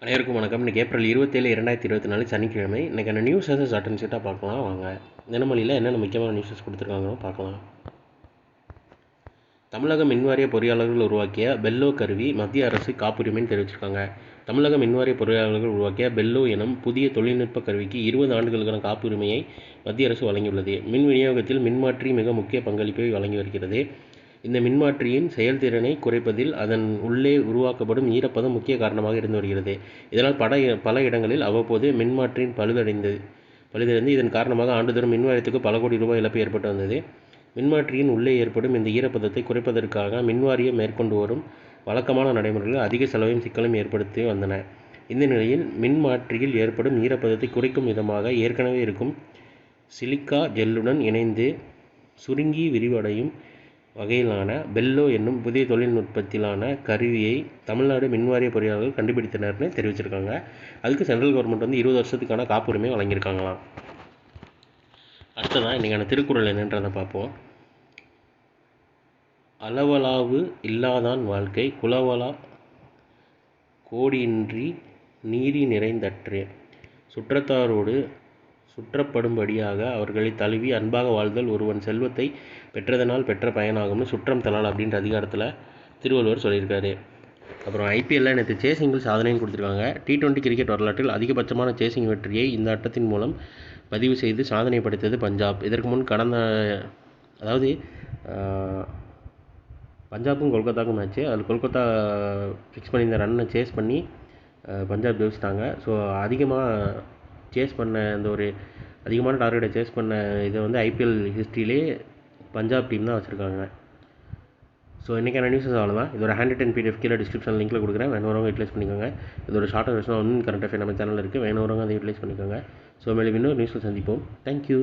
அனைவருக்கும் வணக்கம். இன்றைக்கி ஏப்ரல் 27, 2024 சனிக்கிழமை. இன்றைக்கான நியூஸஸை சட்டன் சீட்டாக பார்க்கலாம் வாங்க. தினமணியில் என்னென்ன முக்கியமான நியூஸஸ் கொடுத்துருக்காங்களோ பார்க்கலாம். தமிழக மின்வாரிய பொறியாளர்கள் உருவாக்கிய பெல்லோ கருவி மத்திய அரசு காப்புரிமைன்னு தெரிவிச்சிருக்காங்க. தமிழக மின்வாரிய பொறியாளர்கள் உருவாக்கிய பெல்லோ எனும் புதிய தொழில்நுட்ப கருவிக்கு 20 ஆண்டுகளுக்கான காப்புரிமையை மத்திய அரசு வழங்கியுள்ளது. மின் விநியோகத்தில் மின்மாற்றி மிக முக்கிய பங்களிப்பை வழங்கி வருகிறது. இந்த மின்மாற்றியின் செயல்திறனை குறைப்பதில் அதன் உள்ளே உருவாக்கப்படும் ஈரப்பதம் முக்கிய காரணமாக இருந்து வருகிறது. இதனால் பல இடங்களில் அவ்வப்போது மின்மாற்றியின் பழுதடைந்து இதன் காரணமாக ஆண்டுதோறும் மின்வாரியத்துக்கு பல கோடி ரூபாய் இழப்பு ஏற்பட்டு வந்தது. மின்மாற்றியின் உள்ளே ஏற்படும் இந்த ஈரப்பதத்தை குறைப்பதற்காக மின்வாரியம் மேற்கொண்டு வரும் வழக்கமான நடைமுறைகள் அதிக செலவையும் சிக்கலையும் ஏற்படுத்தி வந்தன. இந்த நிலையில் மின்மாற்றியில் ஏற்படும் ஈரப்பதத்தை குறைக்கும் விதமாக ஏற்கனவே இருக்கும் சிலிக்கா ஜெல்லுடன் இணைந்து சுருங்கி விரிவடையும் வகையிலான பெல்லோ என்னும் புதிய தொழில்நுட்பத்திலான கருவியை தமிழ்நாடு மின்வாரிய பொறியாளர்கள் கண்டுபிடித்தனர்னு தெரிவிச்சிருக்காங்க. அதுக்கு சென்ட்ரல் கவர்மெண்ட் 20 வருஷத்துக்கான காப்புரிமை வழங்கியிருக்காங்களாம். அடுத்ததான் இன்றைக்கான திருக்குறள் என்னன்றதை பார்ப்போம். அளவலாவு இல்லாதான் வாழ்க்கை குலவலா கோடியின்றி நீரி நிறைந்தற்று சுற்றத்தாரோடு சுற்றப்படும்படியாக அவர்களை தழுவி அன்பாக வாழ்தல் ஒருவன் செல்வத்தை பெற்றதனால் பெற்ற பயனாகும்னு சுற்றம் தலால் அப்படின்ற அதிகாரத்தில் திருவள்ளுவர் சொல்லியிருக்காரு. அப்புறம் ஐபிஎல்லில் நேற்று சேசிங்கில் சாதனையும் கொடுத்துருக்காங்க. T20 கிரிக்கெட் வரலாற்றில் அதிகபட்சமான சேசிங் வெற்றியை இந்த ஆட்டத்தின் மூலம் பதிவு செய்து சாதனை படைத்தது பஞ்சாப். இதற்கு முன் பஞ்சாப்பும் கொல்கத்தாவுக்கும் மேட்ச்சு. அதில் கொல்கத்தா ஃபிக்ஸ் பண்ணி இந்த ரன்னை சேஸ் பண்ணி பஞ்சாப் ஜெயிச்சிட்டாங்க. ஸோ சேஸ் பண்ண அதிகமான டார்கெட்டை சேஸ் பண்ண இதை ஐபிஎல் ஹிஸ்ட்ரியிலே பஞ்சாப் டீம் தான் வச்சுருக்காங்க. ஸோ இன்றைக்கான நியூஸஸ் அவ்வளோதான். இதோட ஹேண்ட் PDF கீழே டிஸ்கிரிப்ஷன் லிங்க்கில் கொடுக்குறேன். வேணுறவங்க யூட்டிலைஸ் பண்ணிக்கோங்க. இதோட ஷார்ட் வெர்ஷன் கரண்ட் அஃபேர் நம்ம சேனலில் இருக்குது. வேணுறவங்க அதை யூட்டிலைஸ் பண்ணிக்கோங்க. ஸோ மேலும் இன்னொரு நியூஸில் சந்திப்போம். தேங்க்யூ.